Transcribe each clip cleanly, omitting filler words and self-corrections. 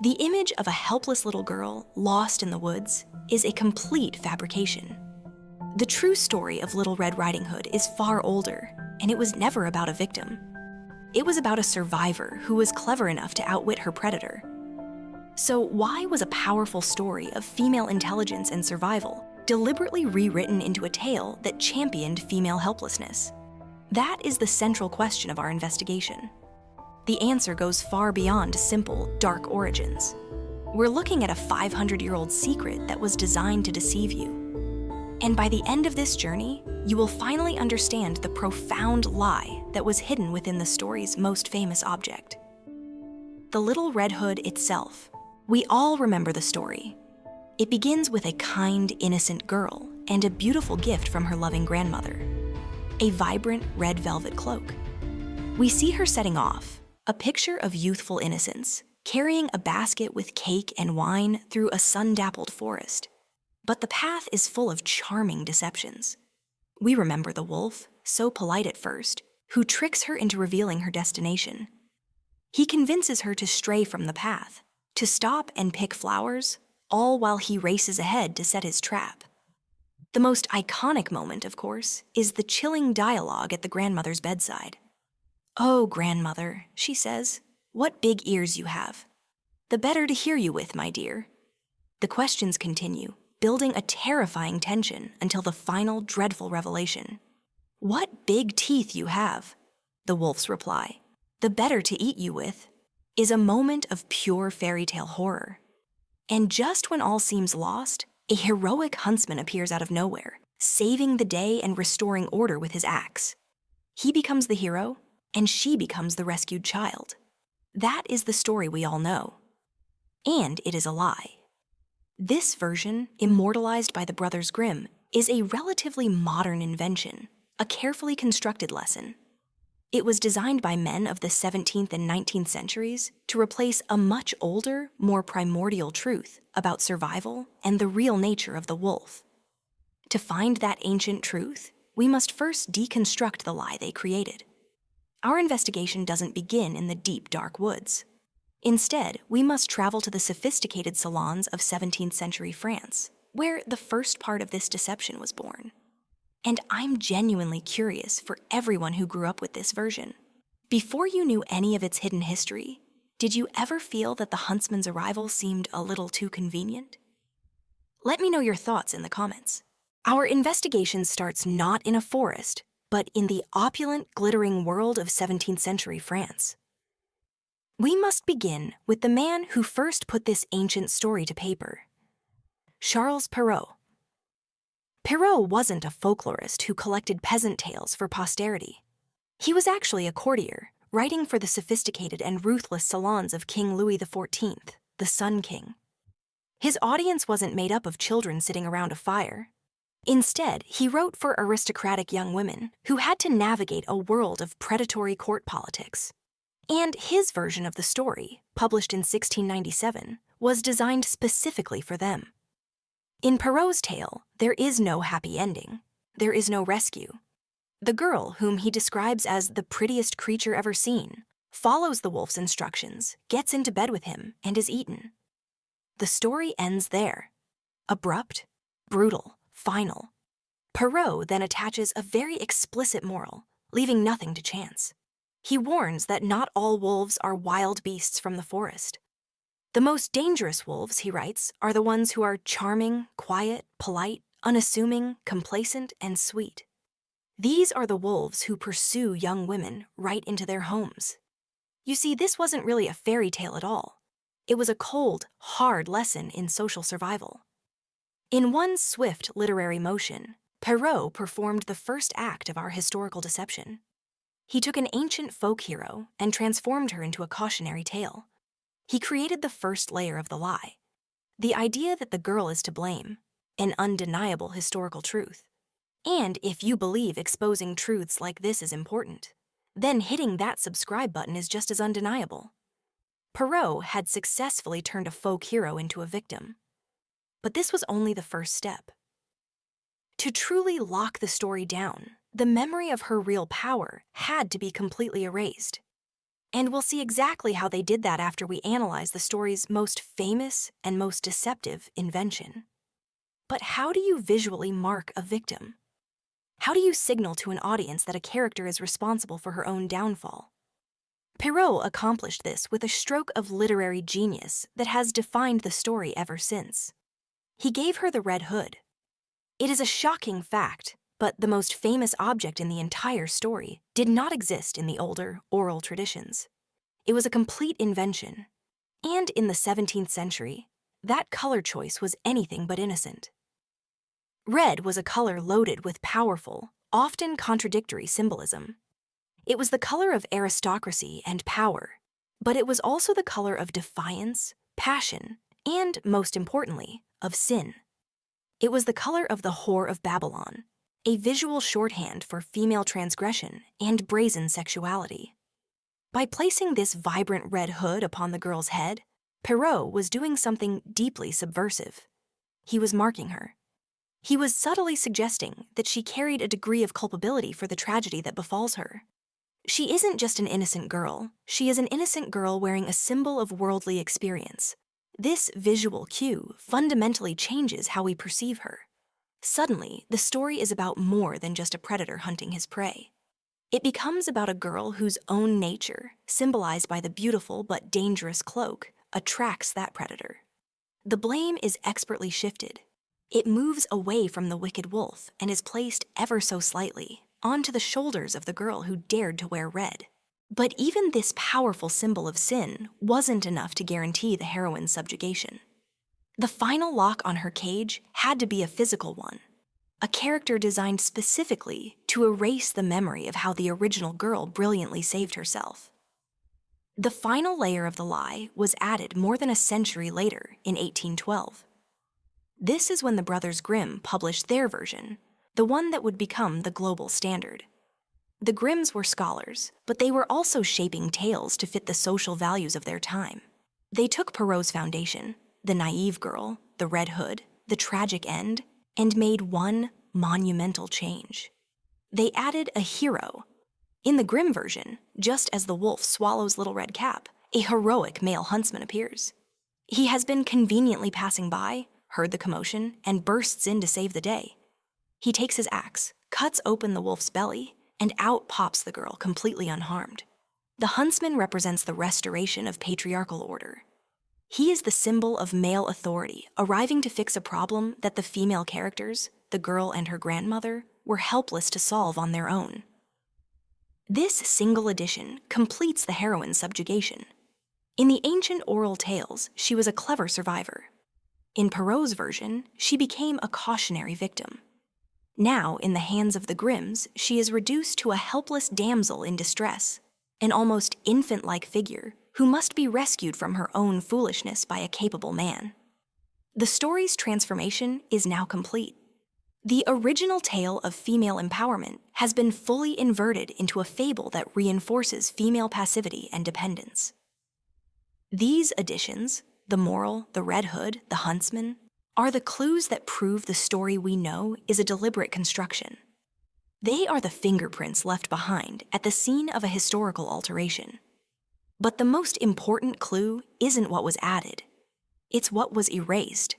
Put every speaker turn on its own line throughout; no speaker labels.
The image of a helpless little girl lost in the woods is a complete fabrication. The true story of Little Red Riding Hood is far older, and it was never about a victim. It was about a survivor who was clever enough to outwit her predator. So why was a powerful story of female intelligence and survival deliberately rewritten into a tale that championed female helplessness? That is the central question of our investigation. The answer goes far beyond simple, dark origins. We're looking at a 500-year-old secret that was designed to deceive you. And by the end of this journey, you will finally understand the profound lie that was hidden within the story's most famous object. The Little Red Hood itself. We all remember the story. It begins with a kind, innocent girl and a beautiful gift from her loving grandmother, a vibrant red velvet cloak. We see her setting off, a picture of youthful innocence, carrying a basket with cake and wine through a sun-dappled forest. But the path is full of charming deceptions. We remember the wolf, so polite at first, who tricks her into revealing her destination. He convinces her to stray from the path, to stop and pick flowers, all while he races ahead to set his trap. The most iconic moment, of course, is the chilling dialogue at the grandmother's bedside. "Oh, grandmother," she says, "what big ears you have. The better to hear you with, my dear." The questions continue, building a terrifying tension until the final dreadful revelation. "What big teeth you have," the wolf's reply, "the better to eat you with," is a moment of pure fairy tale horror. And just when all seems lost, a heroic huntsman appears out of nowhere, saving the day and restoring order with his axe. He becomes the hero, and she becomes the rescued child. That is the story we all know. And it is a lie. This version, immortalized by the brothers Grimm, is a relatively modern invention, a carefully constructed lesson. It was designed by men of the 17th and 19th centuries to replace a much older, more primordial truth about survival and the real nature of the wolf. To find that ancient truth, we must first deconstruct the lie they created. Our investigation doesn't begin in the deep, dark woods. Instead, we must travel to the sophisticated salons of 17th century France, where the first part of this deception was born. And I'm genuinely curious for everyone who grew up with this version. Before you knew any of its hidden history, did you ever feel that the huntsman's arrival seemed a little too convenient? Let me know your thoughts in the comments. Our investigation starts not in a forest, but in the opulent, glittering world of 17th century France. We must begin with the man who first put this ancient story to paper, Charles Perrault. Perrault wasn't a folklorist who collected peasant tales for posterity. He was actually a courtier, writing for the sophisticated and ruthless salons of King Louis XIV, the Sun King. His audience wasn't made up of children sitting around a fire. Instead, he wrote for aristocratic young women who had to navigate a world of predatory court politics. And his version of the story, published in 1697, was designed specifically for them. In Perrault's tale, there is no happy ending. There is no rescue. The girl, whom he describes as the prettiest creature ever seen, follows the wolf's instructions, gets into bed with him, and is eaten. The story ends there. Abrupt, brutal, final. Perrault then attaches a very explicit moral, leaving nothing to chance. He warns that not all wolves are wild beasts from the forest. The most dangerous wolves, he writes, are the ones who are charming, quiet, polite, unassuming, complacent, and sweet. These are the wolves who pursue young women right into their homes. You see, this wasn't really a fairy tale at all. It was a cold, hard lesson in social survival. In one swift literary motion, Perrault performed the first act of our historical deception. He took an ancient folk hero and transformed her into a cautionary tale. He created the first layer of the lie, the idea that the girl is to blame, an undeniable historical truth. And if you believe exposing truths like this is important, then hitting that subscribe button is just as undeniable. Perrault had successfully turned a folk hero into a victim. But this was only the first step. To truly lock the story down, the memory of her real power had to be completely erased. And we'll see exactly how they did that after we analyze the story's most famous and most deceptive invention. But how do you visually mark a victim? How do you signal to an audience that a character is responsible for her own downfall? Perrault accomplished this with a stroke of literary genius that has defined the story ever since. He gave her the Red Hood. It is a shocking fact, but the most famous object in the entire story did not exist in the older, oral traditions. It was a complete invention. And in the 17th century, that color choice was anything but innocent. Red was a color loaded with powerful, often contradictory symbolism. It was the color of aristocracy and power, but it was also the color of defiance, passion, and, most importantly, of sin. It was the color of the whore of Babylon, a visual shorthand for female transgression and brazen sexuality. By placing this vibrant red hood upon the girl's head, Perrault was doing something deeply subversive. He was marking her. He was subtly suggesting that she carried a degree of culpability for the tragedy that befalls her. She isn't just an innocent girl, she is an innocent girl wearing a symbol of worldly experience. This visual cue fundamentally changes how we perceive her. Suddenly, the story is about more than just a predator hunting his prey. It becomes about a girl whose own nature, symbolized by the beautiful but dangerous cloak, attracts that predator. The blame is expertly shifted. It moves away from the wicked wolf and is placed ever so slightly onto the shoulders of the girl who dared to wear red. But even this powerful symbol of sin wasn't enough to guarantee the heroine's subjugation. The final lock on her cage had to be a physical one, a character designed specifically to erase the memory of how the original girl brilliantly saved herself. The final layer of the lie was added more than a century later in 1812. This is when the brothers Grimm published their version, the one that would become the global standard. The Grimms were scholars, but they were also shaping tales to fit the social values of their time. They took Perrault's foundation, the naive girl, the red hood, the tragic end, and made one monumental change. They added a hero. In the Grimm version, just as the wolf swallows Little Red Cap, a heroic male huntsman appears. He has been conveniently passing by, heard the commotion, and bursts in to save the day. He takes his axe, cuts open the wolf's belly, and out pops the girl completely unharmed. The huntsman represents the restoration of patriarchal order. He is the symbol of male authority, arriving to fix a problem that the female characters, the girl and her grandmother, were helpless to solve on their own. This single addition completes the heroine's subjugation. In the ancient oral tales, she was a clever survivor. In Perrault's version, she became a cautionary victim. Now, in the hands of the Grimms, she is reduced to a helpless damsel in distress, an almost infant-like figure who must be rescued from her own foolishness by a capable man. The story's transformation is now complete. The original tale of female empowerment has been fully inverted into a fable that reinforces female passivity and dependence. These additions, the moral, the red hood, the huntsman, are the clues that prove the story we know is a deliberate construction. They are the fingerprints left behind at the scene of a historical alteration. But the most important clue isn't what was added. It's what was erased.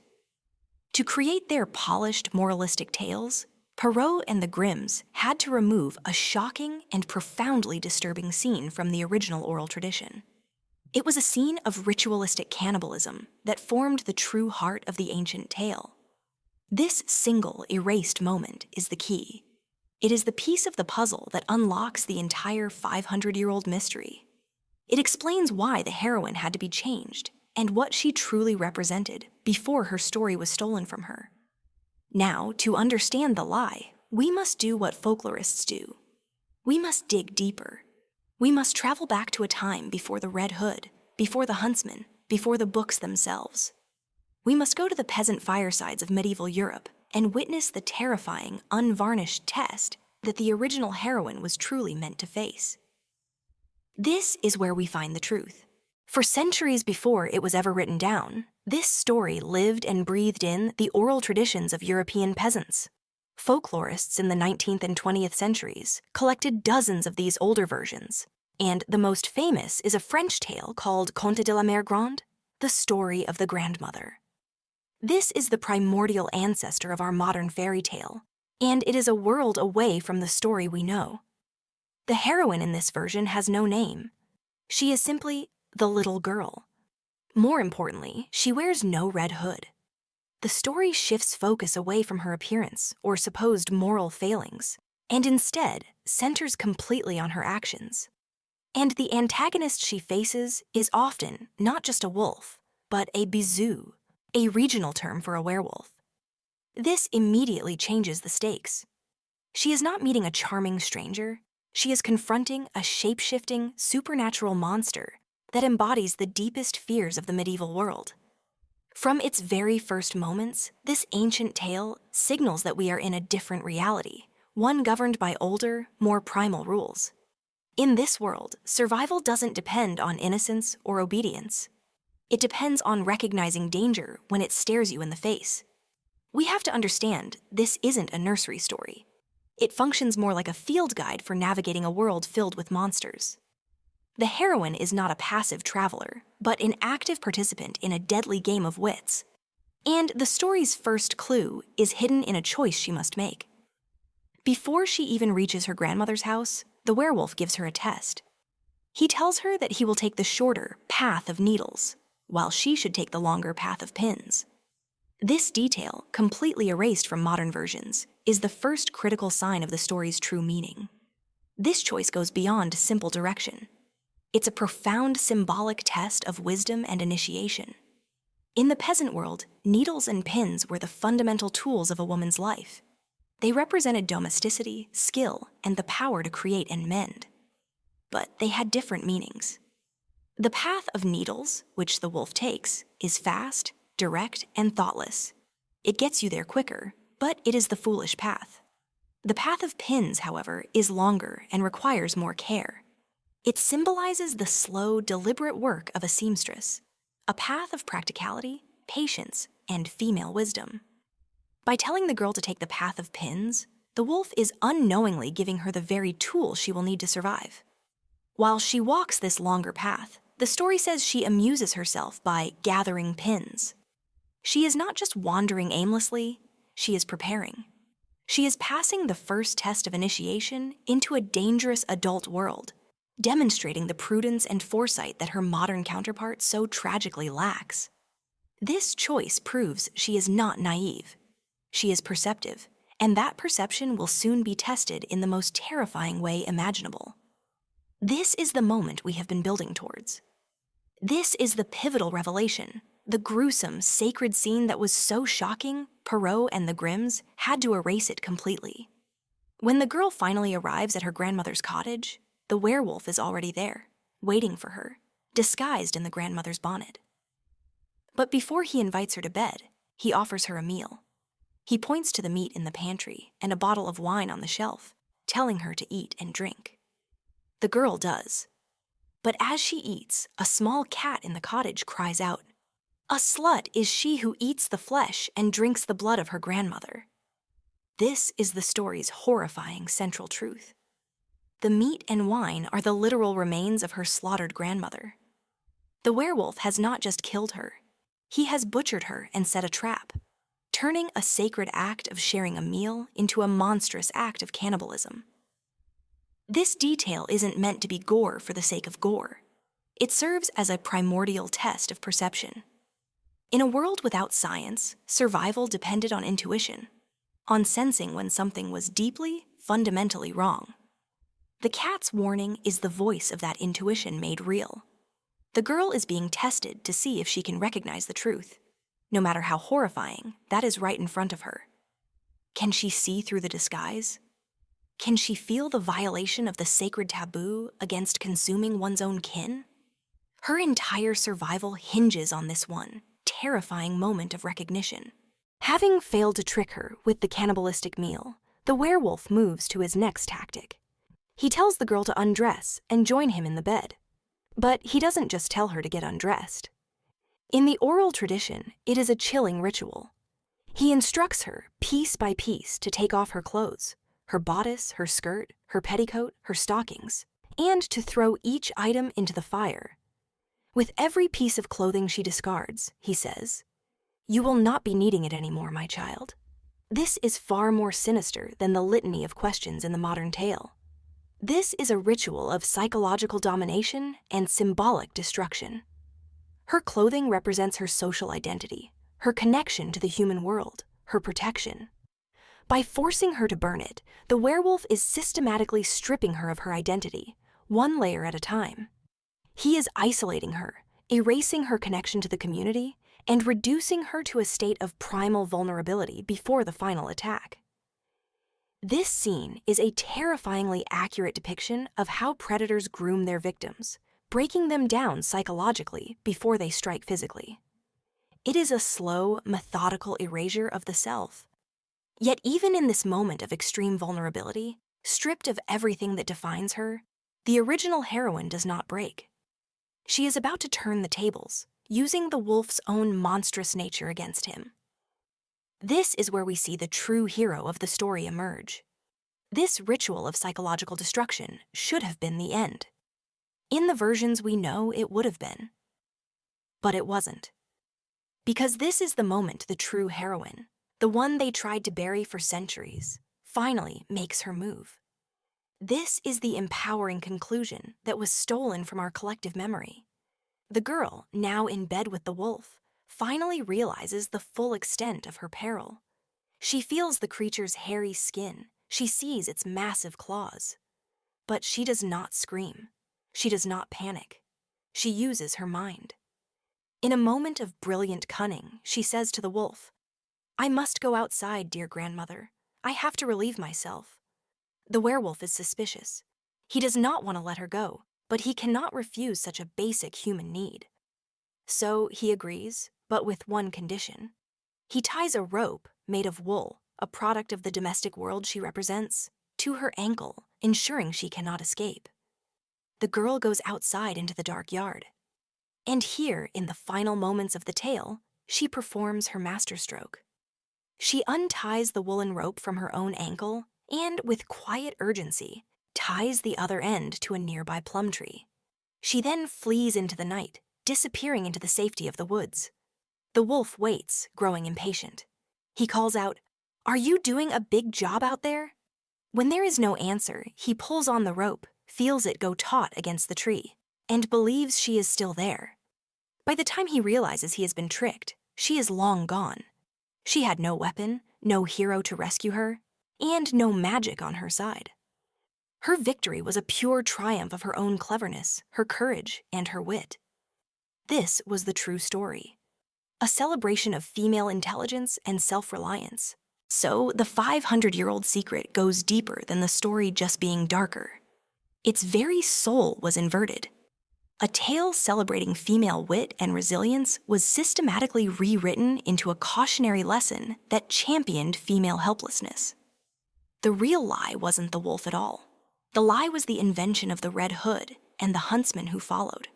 To create their polished, moralistic tales, Perrault and the Grimms had to remove a shocking and profoundly disturbing scene from the original oral tradition. It was a scene of ritualistic cannibalism that formed the true heart of the ancient tale. This single, erased moment is the key. It is the piece of the puzzle that unlocks the entire 500-year-old mystery. It explains why the heroine had to be changed and what she truly represented before her story was stolen from her. Now, to understand the lie, we must do what folklorists do. We must dig deeper. We must travel back to a time before the Red Hood, before the huntsman, before the books themselves. We must go to the peasant firesides of medieval Europe and witness the terrifying, unvarnished test that the original heroine was truly meant to face. This is where we find the truth. For centuries before it was ever written down, this story lived and breathed in the oral traditions of European peasants. Folklorists in the 19th and 20th centuries collected dozens of these older versions, And the most famous is a French tale called Conte de la Mère Grande, the story of the grandmother. This is the primordial ancestor of our modern fairy tale, and it is a world away from the story we know. The heroine in this version has no name. She is simply the little girl. More importantly, she wears no red hood. The story shifts focus away from her appearance or supposed moral failings, and instead centers completely on her actions. And the antagonist she faces is often not just a wolf, but a bisou, a regional term for a werewolf. This immediately changes the stakes. She is not meeting a charming stranger. She is confronting a shape-shifting, supernatural monster that embodies the deepest fears of the medieval world. From its very first moments, this ancient tale signals that we are in a different reality, one governed by older, more primal rules. In this world, survival doesn't depend on innocence or obedience. It depends on recognizing danger when it stares you in the face. We have to understand this isn't a nursery story. It functions more like a field guide for navigating a world filled with monsters. The heroine is not a passive traveler, but an active participant in a deadly game of wits. And the story's first clue is hidden in a choice she must make. Before she even reaches her grandmother's house, the werewolf gives her a test. He tells her that he will take the shorter path of needles, while she should take the longer path of pins. This detail, completely erased from modern versions, is the first critical sign of the story's true meaning. This choice goes beyond simple direction. It's a profound symbolic test of wisdom and initiation. In the peasant world, needles and pins were the fundamental tools of a woman's life. They represented domesticity, skill, and the power to create and mend. But they had different meanings. The path of needles, which the wolf takes, is fast, direct, and thoughtless. It gets you there quicker, but it is the foolish path. The path of pins, however, is longer and requires more care. It symbolizes the slow, deliberate work of a seamstress, a path of practicality, patience, and female wisdom. By telling the girl to take the path of pins, the wolf is unknowingly giving her the very tool she will need to survive. While she walks this longer path, the story says she amuses herself by gathering pins. She is not just wandering aimlessly, she is preparing. She is passing the first test of initiation into a dangerous adult world, demonstrating the prudence and foresight that her modern counterpart so tragically lacks. This choice proves she is not naive. She is perceptive, and that perception will soon be tested in the most terrifying way imaginable. This is the moment we have been building towards. This is the pivotal revelation, the gruesome, sacred scene that was so shocking, Perrault and the Grimms had to erase it completely. When the girl finally arrives at her grandmother's cottage, the werewolf is already there, waiting for her, disguised in the grandmother's bonnet. But before he invites her to bed, he offers her a meal. He points to the meat in the pantry and a bottle of wine on the shelf, telling her to eat and drink. The girl does. But as she eats, a small cat in the cottage cries out, "A slut is she who eats the flesh and drinks the blood of her grandmother." This is the story's horrifying central truth. The meat and wine are the literal remains of her slaughtered grandmother. The werewolf has not just killed her. He has butchered her and set a trap, turning a sacred act of sharing a meal into a monstrous act of cannibalism. This detail isn't meant to be gore for the sake of gore. It serves as a primordial test of perception. In a world without science, survival depended on intuition, on sensing when something was deeply, fundamentally wrong. The cat's warning is the voice of that intuition made real. The girl is being tested to see if she can recognize the truth. No matter how horrifying, that is right in front of her. Can she see through the disguise? Can she feel the violation of the sacred taboo against consuming one's own kin? Her entire survival hinges on this one terrifying moment of recognition. Having failed to trick her with the cannibalistic meal, the werewolf moves to his next tactic. He tells the girl to undress and join him in the bed. But he doesn't just tell her to get undressed. In the oral tradition, it is a chilling ritual. He instructs her, piece by piece, to take off her clothes, her bodice, her skirt, her petticoat, her stockings, and to throw each item into the fire. With every piece of clothing she discards, he says, "You will not be needing it anymore, my child." This is far more sinister than the litany of questions in the modern tale. This is a ritual of psychological domination and symbolic destruction. Her clothing represents her social identity, her connection to the human world, her protection. By forcing her to burn it, the werewolf is systematically stripping her of her identity, one layer at a time. He is isolating her, erasing her connection to the community, and reducing her to a state of primal vulnerability before the final attack. This scene is a terrifyingly accurate depiction of how predators groom their victims, breaking them down psychologically before they strike physically. It is a slow, methodical erasure of the self. Yet even in this moment of extreme vulnerability, stripped of everything that defines her, the original heroine does not break. She is about to turn the tables, using the wolf's own monstrous nature against him. This is where we see the true hero of the story emerge. This ritual of psychological destruction should have been the end. In the versions we know, it would have been. But it wasn't. Because this is the moment the true heroine, the one they tried to bury for centuries, finally makes her move. This is the empowering conclusion that was stolen from our collective memory. The girl, now in bed with the wolf, finally realizes the full extent of her peril. She feels the creature's hairy skin. She sees its massive claws. But she does not scream. She does not panic. She uses her mind. In a moment of brilliant cunning, she says to the wolf, "I must go outside, dear grandmother. I have to relieve myself." The werewolf is suspicious. He does not want to let her go, but he cannot refuse such a basic human need. So he agrees, but with one condition. He ties a rope made of wool, a product of the domestic world she represents, to her ankle, ensuring she cannot escape. The girl goes outside into the dark yard. And here, in the final moments of the tale, she performs her masterstroke. She unties the woolen rope from her own ankle and, with quiet urgency, ties the other end to a nearby plum tree. She then flees into the night, disappearing into the safety of the woods. The wolf waits, growing impatient. He calls out, "Are you doing a big job out there?" When there is no answer, he pulls on the rope, feels it go taut against the tree, and believes she is still there. By the time he realizes he has been tricked, she is long gone. She had no weapon, no hero to rescue her, and no magic on her side. Her victory was a pure triumph of her own cleverness, her courage, and her wit. This was the true story. A celebration of female intelligence and self-reliance. So the 500-year-old secret goes deeper than the story just being darker. Its very soul was inverted. A tale celebrating female wit and resilience was systematically rewritten into a cautionary lesson that championed female helplessness. The real lie wasn't the wolf at all. The lie was the invention of the Red Hood and the huntsman who followed.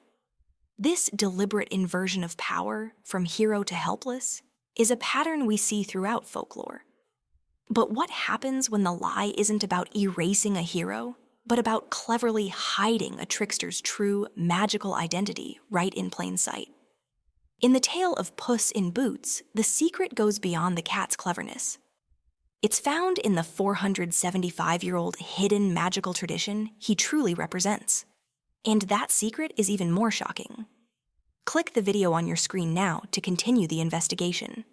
This deliberate inversion of power, from hero to helpless, is a pattern we see throughout folklore. But what happens when the lie isn't about erasing a hero, but about cleverly hiding a trickster's true, magical identity right in plain sight? In the tale of Puss in Boots, the secret goes beyond the cat's cleverness. It's found in the 475-year-old hidden magical tradition he truly represents. And that secret is even more shocking. Click the video on your screen now to continue the investigation.